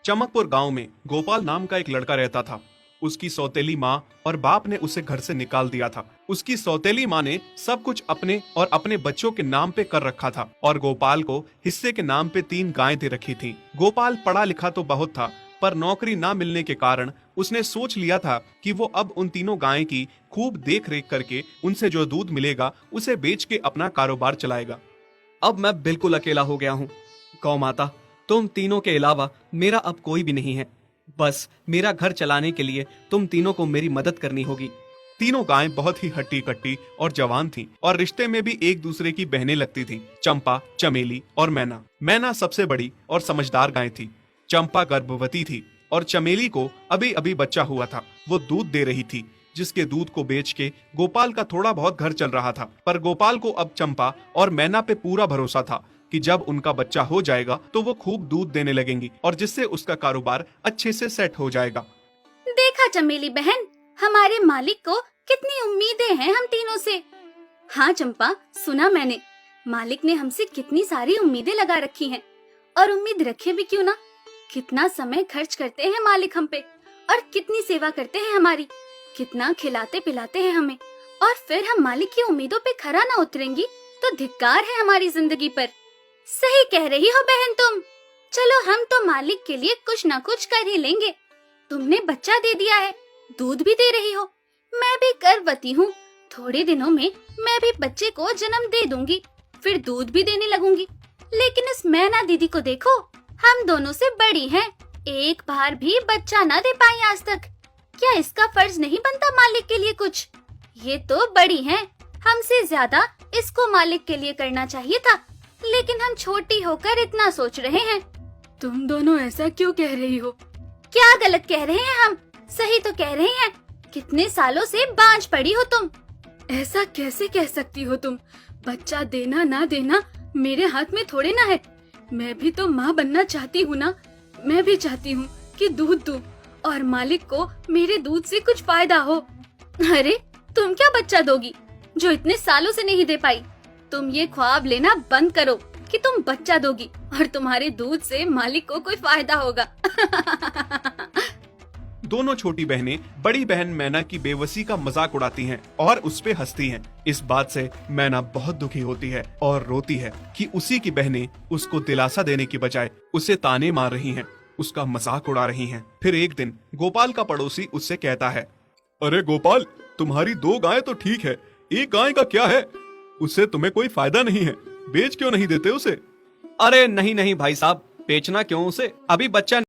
चमकपुर गांव में गोपाल नाम का एक लड़का रहता था। उसकी सौतेली माँ और बाप ने उसे घर से निकाल दिया था। उसकी सौतेली माँ ने सब कुछ अपने और अपने बच्चों के नाम पे कर रखा था और गोपाल को हिस्से के नाम पे 3 गायें दे रखी थी। गोपाल पढ़ा लिखा तो बहुत था, पर नौकरी ना मिलने के कारण उसने सोच लिया था कि वो अब उन तीनों गायें की खूब देख रेख करके उनसे जो दूध मिलेगा उसे बेच के अपना कारोबार चलाएगा। अब मैं बिल्कुल अकेला हो गया हूँ। गौ माता, तुम तीनों के अलावा मेरा अब कोई भी नहीं है। बस मेरा घर चलाने के लिए तुम तीनों को मेरी मदद करनी होगी। तीनों गायें बहुत ही हट्टी कट्टी और जवान थीं और रिश्ते में भी एक दूसरे की बहनें लगती थीं। चंपा, चमेली और मैना। मैना सबसे बड़ी और समझदार गाय थी। चंपा गर्भवती थी और चमेली को अभी अभी बच्चा हुआ था। वो दूध दे रही थी, जिसके दूध को बेच के गोपाल का थोड़ा बहुत घर चल रहा था। पर गोपाल को अब चंपा और मैना पे पूरा भरोसा था कि जब उनका बच्चा हो जाएगा तो वो खूब दूध देने लगेंगी और जिससे उसका कारोबार अच्छे से सेट हो जाएगा। देखा चमेली बहन, हमारे मालिक को कितनी उम्मीदें हैं हम तीनों से। हाँ चंपा, सुना मैंने, मालिक ने हमसे कितनी सारी उम्मीदें लगा रखी हैं। और उम्मीद रखे भी क्यों ना, कितना समय खर्च करते हैं मालिक हम पे और कितनी सेवा करते हैं हमारी, कितना खिलाते पिलाते हैं हमें। और फिर हम मालिक की उम्मीदों पे खरा ना उतरेंगी तो धिक्कार है हमारी जिंदगी पर। सही कह रही हो बहन तुम। चलो हम तो मालिक के लिए कुछ ना कुछ कर ही लेंगे। तुमने बच्चा दे दिया है, दूध भी दे रही हो, मैं भी गर्भवती हूँ। थोड़े दिनों में मैं भी बच्चे को जन्म दे दूंगी, फिर दूध भी देने लगूंगी। लेकिन इस मैना दीदी को देखो, हम दोनों से बड़ी हैं, एक बार भी बच्चा ना दे पाई आज तक। क्या इसका फर्ज नहीं बनता मालिक के लिए कुछ? ये तो बड़ी हैं, हमसे ज्यादा इसको मालिक के लिए करना चाहिए था, लेकिन हम छोटी होकर इतना सोच रहे हैं। तुम दोनों ऐसा क्यों कह रही हो? क्या गलत कह रहे हैं हम? सही तो कह रहे हैं। कितने सालों से बांझ पड़ी हो तुम। ऐसा कैसे कह सकती हो तुम? बच्चा देना ना देना मेरे हाथ में थोड़े ना है। मैं भी तो माँ बनना चाहती हूँ ना। मैं भी चाहती हूँ कि दूध दूँ और मालिक को मेरे दूध से कुछ फायदा हो। अरे तुम क्या बच्चा दोगी जो इतने सालों से नहीं दे पाई? तुम ये ख्वाब लेना बंद करो कि तुम बच्चा दोगी और तुम्हारे दूध से मालिक को कोई फायदा होगा। दोनों छोटी बहनें बड़ी बहन मैना की बेबसी का मजाक उड़ाती हैं और उस पे हंसती हैं। इस बात से मैना बहुत दुखी होती है और रोती है कि उसी की बहनें उसको दिलासा देने की बजाय उसे ताने मार रही हैं, उसका मजाक उड़ा रही हैं। फिर एक दिन गोपाल का पड़ोसी उससे कहता है, अरे गोपाल, तुम्हारी 2 गायें तो ठीक है, एक गाय का क्या है? उससे तुम्हें कोई फायदा नहीं है, बेच क्यों नहीं देते उसे? अरे नहीं नहीं भाई साहब, बेचना क्यों उसे? अभी बच्चा